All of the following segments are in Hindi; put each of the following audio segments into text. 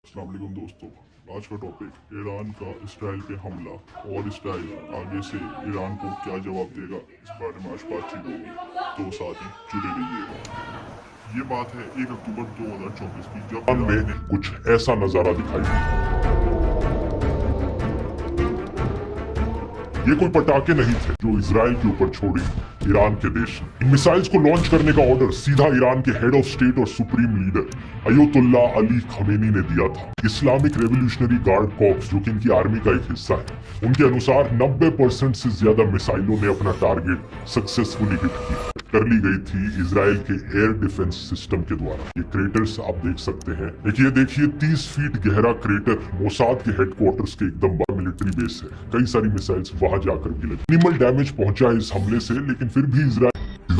अस्सलाम वालेकुम दोस्तों, आज का टॉपिक ईरान का इसराइल पे हमला और इसराइल आगे से ईरान को क्या जवाब देगा, इस बारे में आज बातचीत होगी। तो साथ ही जुड़े रहिए। ये बात है 1 अक्टूबर 2024 की, जब ईरान में कुछ ऐसा नजारा दिखाई दिया। ये कोई पटाखे नहीं थे जो इसराइल के ऊपर छोड़ी ईरान के देश ने। इन मिसाइल्स को लॉन्च करने का ऑर्डर सीधा ईरान के हेड ऑफ स्टेट और supreme leader Ayatollah Ali Khamenei ने दिया था। इस्लामिक रेवोल्यूशनरी गार्ड कॉर्प्स, जो कि इनकी आर्मी का एक हिस्सा है, उनके अनुसार 90% से ज्यादा मिसाइलों ने अपना टारगेट सक्सेसफुली हिट किया। कर ली गई थी इसराइल के एयर डिफेंस सिस्टम के द्वारा। ये क्रेटर्स आप देख सकते हैं। देखिए 30 फीट गहरा क्रेटर मोसाद के हेडक्वार्टर्स के एकदम बड़ा मिलिट्री बेस है। कई सारी मिसाइल्स वहां जाकर गिरे। मिनिमल डैमेज पहुंचा इस हमले से, लेकिन फिर भी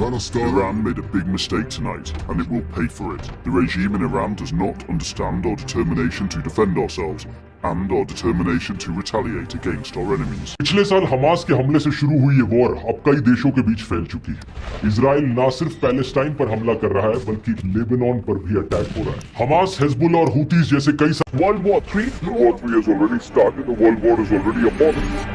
Iran made a big mistake tonight, and it will pay for it. The regime in Iran does not understand our determination to defend ourselves and our determination to retaliate against our enemies. पिछले साल हमास के हमले से शुरू हुई ये वॉर अब कई देशों के बीच फैल चुकी है। इसराइल न सिर्फ पैलेस्टाइन पर हमला कर रहा है, बल्कि लेबनान पर भी अटैक हो रहा है। हमास, हिजबुल्लाह और हुतीज जैसे कई World War III has already started. The World War is already upon us.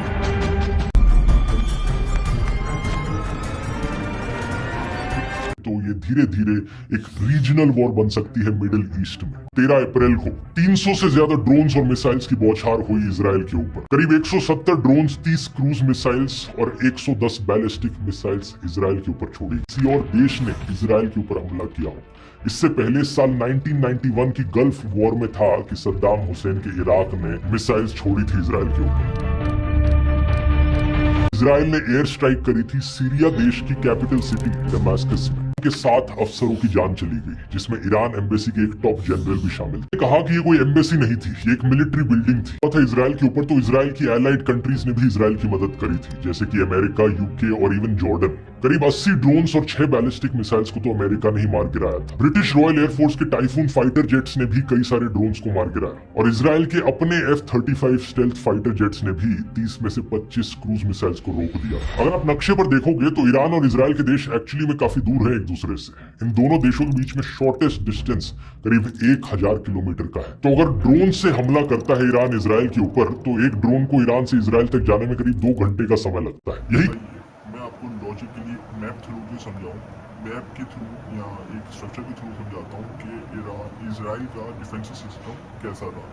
तो ये धीरे धीरे एक रीजनल वॉर बन सकती है मिडिल ईस्ट में। 13 अप्रैल को 300 से ज्यादा ड्रोन्स और मिसाइल्स की बौछार हुई इसराइल के ऊपर। करीब 170 ड्रोन्स, 30 क्रूज मिसाइल्स और 110 बैलिस्टिक मिसाइल्स इसराइल के ऊपर छोड़ी। किसी और देश ने इसराइल के ऊपर हमला किया हो। इससे पहले साल 1991 की गल्फ वॉर में था कि सद्दाम हुसैन के इराक ने मिसाइल्स छोड़ी थी इसराइल के ऊपर। इसराइल ने एयर स्ट्राइक करी थी सीरिया देश की कैपिटल सिटी दमास्कस में। के 7 अफसरों की जान चली गई, जिसमें ईरान एम्बेसी के एक टॉप जनरल भी शामिल थे। कहा कि ये कोई एम्बेसी नहीं थी, ये एक मिलिट्री बिल्डिंग थी। था इसराइल के ऊपर तो इसराइल की एलाइड कंट्रीज ने भी इसराइल की मदद करी थी, जैसे कि अमेरिका, यूके और इवन जॉर्डन। करीब 80 ड्रोन्स और 6 बैलिस्टिक मिसाइल्स को तो अमेरिका ने ही मार गिराया था। ब्रिटिश रॉयल एयरफोर्स के टाइफून फाइटर जेट्स ने भी कई सारे ड्रोन्स को मार गिराया, और इसराइल के अपने F-35 स्टेल्थ फाइटर जेट्स ने भी 30 में से 25 क्रूज मिसाइल्स को रोक दिया। अगर आप नक्शे पर देखोगे तो ईरान और इसराइल के देश एक्चुअली में काफी दूर है एक दूसरे से। इन दोनों देशों के बीच में शॉर्टेस्ट डिस्टेंस करीब 1000 किलोमीटर का है। तो अगर ड्रोन से हमला करता है ईरान इसराइल के ऊपर, तो एक ड्रोन को ईरान से इसराइल तक जाने में करीब 2 घंटे का समय लगता है। यही मैं आपको लॉजिकली मैप थ्रू भी समझाऊं, मैप के थ्रू या एक स्ट्रक्चर के थ्रू समझाता हूँ कि इसराइल का डिफेंस सिस्टम कैसा था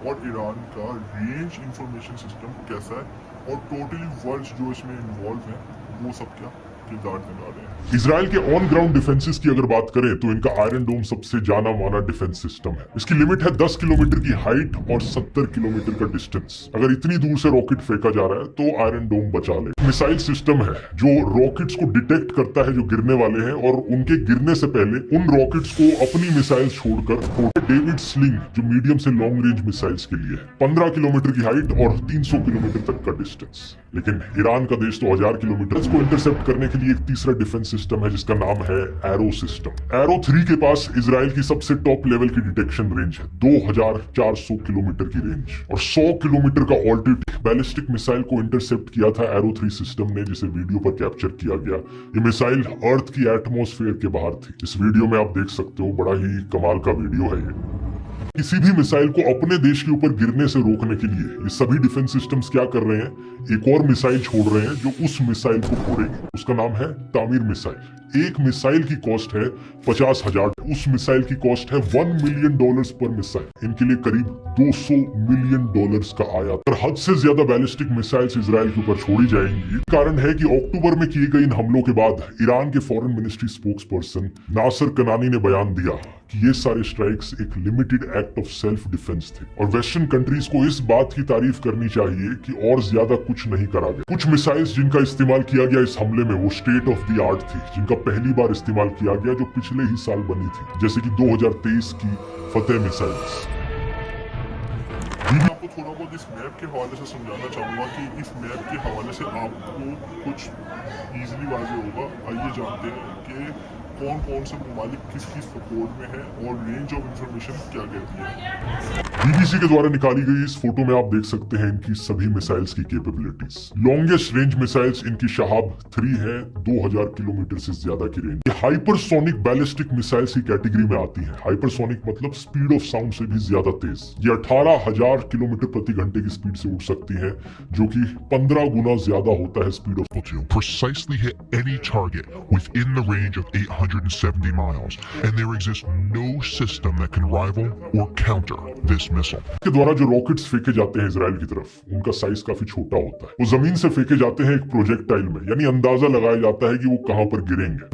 और ईरान का रेंज इंफॉर्मेशन सिस्टम कैसा है, और टोटली वर्ड्स जो इसमें इन्वॉल्व हैं वो सब क्या किरदार निभा रहे हैं। इसराइल के ऑन ग्राउंड डिफेंसेस की अगर बात करें तो इनका आयरन डोम सबसे जाना माना डिफेंस सिस्टम है। इसकी लिमिट है 10 किलोमीटर की हाइट और 70 किलोमीटर का डिस्टेंस। अगर इतनी दूर से रॉकेट फेंका जा रहा है तो आयरन डोम बचा ले। मिसाइल सिस्टम है जो रॉकेट्स को डिटेक्ट करता है जो गिरने वाले हैं, और उनके गिरने से पहले उन रॉकेट्स को अपनी मिसाइल छोड़कर डेविड स्लिंग, जो मीडियम से लॉन्ग रेंज मिसाइल्स के लिए है, 15 किलोमीटर की हाइट और 300 किलोमीटर तक का डिस्टेंस। लेकिन ईरान का देश तो 1000 किलोमीटर को इंटरसेप्ट करने के लिए एक तीसरा डिफेंस सिस्टम है जिसका नाम है एरो सिस्टम। एरो 3 के पास इसराइल की सबसे टॉप लेवल की डिटेक्शन रेंज है, 2400 किलोमीटर की रेंज, और 100 किलोमीटर का ऑल्टीट्यूड। बैलिस्टिक मिसाइल को इंटरसेप्ट किया था एरो 3 सिस्टम ने, जिसे वीडियो पर कैप्चर किया गया। ये मिसाइल अर्थ की एटमॉस्फेयर के बाहर थी। इस वीडियो में आप देख सकते हो, बड़ा ही कमाल का वीडियो है ये। किसी भी मिसाइल को अपने देश के ऊपर गिरने से रोकने के लिए ये सभी डिफेंस सिस्टम्स क्या कर रहे हैं, एक और मिसाइल छोड़ रहे हैं जो उस मिसाइल को फोड़ेगी। उसका नाम है तामीर मिसाइल। एक मिसाइल की कॉस्ट है 50,000, उस मिसाइल की कॉस्ट है $1 मिलियन पर मिसाइल। इनके लिए करीब $200 मिलियन का आयात। पर हद से ज्यादा बैलिस्टिक मिसाइल्स इसराइल के ऊपर छोड़ी जाएंगी। कारण है कि अक्टूबर में किए गए इन हमलों के बाद ईरान के फॉरेन मिनिस्ट्री स्पोक्स पर्सन नासर कनानी ने बयान दिया कि ये सारे स्ट्राइक्स एक limited act of self defence थे, और वेस्टर्न कंट्रीज को इस बात की तारीफ करनी चाहिए कि और ज्यादा कुछ नहीं करा गया। कुछ मिसाइल्स जिनका इस्तेमाल किया गया इस हमले में वो स्टेट ऑफ द आर्ट थी, जिनका पहली बार इस्तेमाल किया गया, जो पिछले ही साल बनी थी, जैसे कि 2023 की फतेह मिसाइल्स। मैं आपको थोड़ा बहुत इस मैप के हवाले से समझाना चाहूंगा कि इस मैप के हवाले से आपको कुछ इजीली वाज़ेह होगा। आइए जानते हैं कि कौन कौन से ममालिक किसकी सपोर्ट में है और रेंज ऑफ इंफॉर्मेशन क्या कहती है। बीबीसी के द्वारा निकाली गई इस फोटो में आप देख सकते हैं इनकी सभी मिसाइल्स की कैपेबिलिटीज। लॉन्गेस्ट रेंज मिसाइल्स इनकी शहाब 3 है, 2000 किलोमीटर से ज्यादा की रेंज। ये हाइपरसोनिक बैलिस्टिक मिसाइल्स की कैटेगरी में आती है। हाइपरसोनिक मतलब स्पीड ऑफ साउंड से भी ज्यादा तेज। ये 18,000 किलोमीटर प्रति घंटे की स्पीड से उड़ सकती है, जो कि 15 गुना ज्यादा होता है speed of. To precisely hit any target within the range of 870 miles, and there exists no system that can rival or counter this missile. के द्वारा जो रॉकेट्स फेंके जाते हैं इजराइल की तरफ, उनका साइज काफी छोटा होता है। वो जमीन से फेंके जाते हैं एक प्रोजेक्टाइल में, यानी अंदाजा लगाया जाता है कि वो कहां पर गिरेंगे।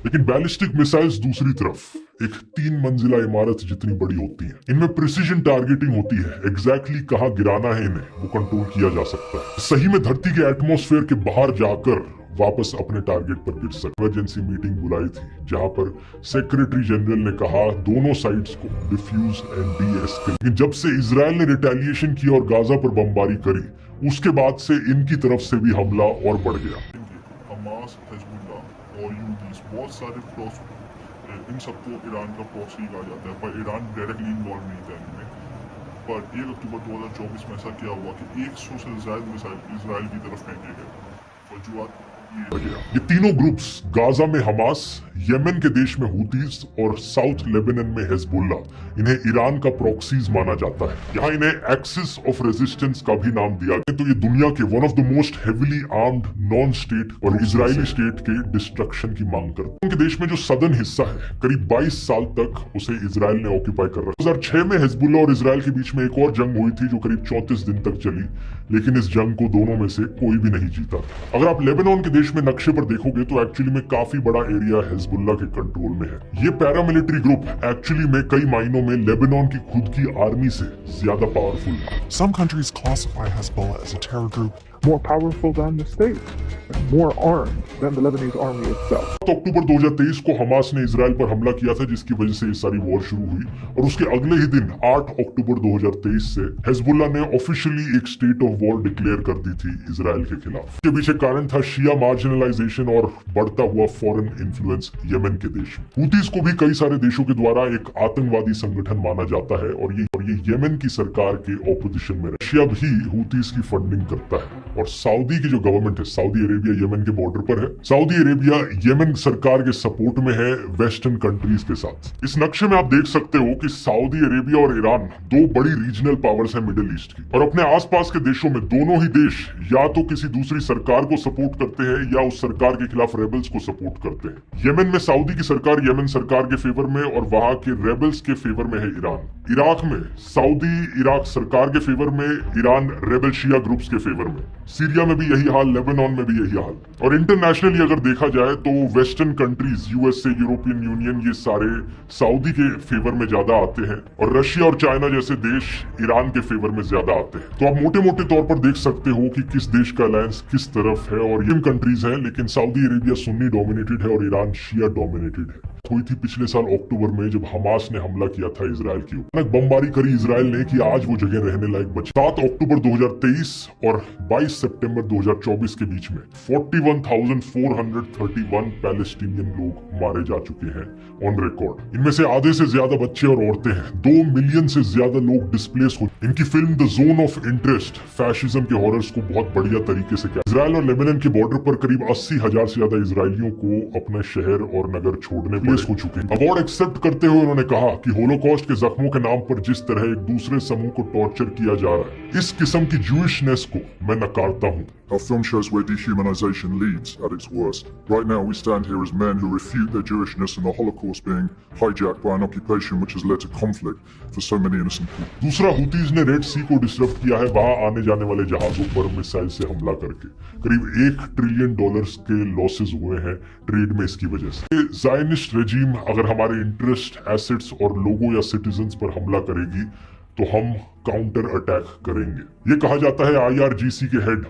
लेकिन बैलिस्टिक मिसाइल्स दूसरी तरफ एक 3 मंजिला इमारत जितनी बड़ी होती है। इनमें प्रिसीजन टारगेटिंग होती है, एग्जैक्टली कहां गिराना है इन्हें वो कंट्रोल किया जा सकता है। सही में धरती के एटमॉस्फेयर के बाहर जाकर वापस अपने टारगेट पर गिर सकते। इमरजेंसी मीटिंग बुलाई थी जहां पर सेक्रेटरी जनरल ने कहा दोनों साइड्स को डिफ्यूज एंड डी-एस्केलेट। लेकिन जब से इजराइल ने रिटेलिएशन की और गाजा पर बमबारी करी, उसके बाद से इनकी तरफ से भी हमला और बढ़ गया। हमास, हिजबुल्लाह और यूदीस बहुत सारे इन सबको ईरान का प्रॉक्सी कहा जाता है, पर ईरान डायरेक्टली इन्वॉल्व नहीं था इनमें। पर 1 अक्टूबर 2024 में ऐसा क्या हुआ कि 100 से ज्यादा मिसाइल इजराइल की तरफ फेंके गए। वजूहत ये तीनों ग्रुप्स गाजा में हमास, यमन के देश में हुतीज और साउथ लेबनान में हिजबुल्लाह, इन्हें ईरान का प्रॉक्सीज माना जाता है। यहाँ इन्हें एक्सिस ऑफ रेजिस्टेंस का भी नाम दिया गया। तो ये दुनिया के one of the most heavily armed non state और इजरायली स्टेट के डिस्ट्रक्शन की मांग करते हैं। उनके देश में जो सदर्न हिस्सा है, करीब 22 साल तक उसे इजराइल ने ऑक्यूपाई कर रखा। 2006 में हिजबुल्लाह और इजराइल के बीच में एक और जंग हुई थी जो करीब 34 दिन तक चली, लेकिन इस जंग को दोनों में से कोई भी नहीं जीता। अगर आप लेबनान के देश में नक्शे पर देखोगे तो एक्चुअली में काफी बड़ा एरिया हिजबुल्लाह के कंट्रोल में है। ये पैरामिलिट्री ग्रुप एक्चुअली में कई मायनों में लेबनान की खुद की आर्मी से ज्यादा पावरफुल है। Some countries classify Hezbollah as a terror group more powerful than the state, and more armed than the Lebanese army itself. तो अक्टूबर 2023 को हमास ने इजराइल पर हमला किया था, जिसकी वजह से ये सारी वॉर शुरू हुई। और उसके अगले ही दिन 8 अक्टूबर 2023 से हिजबुल्लाह ने ऑफिशियली एक स्टेट ऑफ वॉर डिक्लेयर कर दी थी इजराइल के खिलाफ। इसके पीछे कारण था शिया मार्जिनलाइजेशन और बढ़ता हुआ फॉरेन इन्फ्लुएंस यमन के देश में। हुतीज को भी कई सारे देशों के द्वारा एक आतंकवादी संगठन माना जाता है और ये यमन की सरकार के ऑपोजिशन में। रशिया भी हुतीज की फंडिंग करता है और सऊदी की जो गवर्नमेंट है, सऊदी अरेबिया यमन के बॉर्डर पर है। सऊदी अरेबिया यमन सरकार के सपोर्ट में है वेस्टर्न कंट्रीज के साथ। इस नक्शे में आप देख सकते हो कि सऊदी अरेबिया और ईरान 2 बड़ी रीजनल पावर्स हैं मिडिल ईस्ट की, और अपने आसपास के देशों में दोनों ही देश या तो किसी दूसरी सरकार को सपोर्ट करते हैं या उस सरकार के खिलाफ रेबल्स को सपोर्ट करते हैं। यमन में सऊदी की सरकार यमन सरकार के फेवर में और वहां के रेबल्स के फेवर में है ईरान। इराक में सऊदी इराक सरकार के फेवर में, ईरान रेबल शिया ग्रुप्स के फेवर में। सीरिया में भी यही हाल, लेबनान में भी यही हाल। और इंटरनेशनली अगर देखा जाए तो western countries, USA, European union, ये सारे सऊदी के फेवर में ज्यादा आते हैं और रशिया और चाइना जैसे देश ईरान के फेवर में ज्यादा आते हैं। तो आप मोटे मोटे तौर पर देख सकते हो कि किस देश का अलायंस किस तरफ है। और इन कंट्रीज हैं, लेकिन सऊदी अरेबिया सुन्नी डोमिनेटेड है और ईरान शिया डोमिनेटेड है। हुई थी पिछले साल अक्टूबर में जब हमास ने हमला किया था इजराइल के ऊपर। बमबारी करी इजराइल ने कि आज वो जगह रहने लायक बची। 7 अक्टूबर 2023 और 22 सितंबर 2024 के बीच में 41,431 पैलेस्टीनियन लोग मारे जा चुके हैं ऑन रिकॉर्ड। इनमें से आधे से ज्यादा बच्चे और औरतें हैं। 2 मिलियन से ज्यादा लोग डिस्प्लेस हो। इनकी film the zone of interest fascism के हॉरर्स को बहुत बढ़िया तरीके से किया। इजराइल और लेबनान के बॉर्डर पर करीब 80,000 से ज्यादा इजरायलियों को अपने शहर और नगर छोड़ने हो चुके हैं। अवार्ड एक्सेप्ट करते हुए उन्होंने कहा कि होलोकॉस्ट के जख्मों के नाम पर जिस तरह एक दूसरे समूह को टॉर्चर किया जा रहा है, इस किस्म की जूइशनेस को मैं नकारता हूँ। Our film shows where dehumanization leads at its worst. Right now we stand here as men who refute their Jewishness and the Holocaust being hijacked by an occupation which has led to conflict for so many innocent people. दूसरा, हुतीज ने रेड सी को डिस्टर्ब किया है, वहां आने जाने वाले जहाजों पर मिसाइल से हमला करके करीब $1 ट्रिलियन के लॉसेस हुए हैं ट्रेड में इसकी वजह से। ज़ायनिस्ट रेजिम अगर हमारे इंटरेस्ट, एसेट्स और लोगों या सिटीजन्स पर हमला करेगी तो हम काउंटर अटैक करेंगे। ये कहा जाता है IRGC के हेड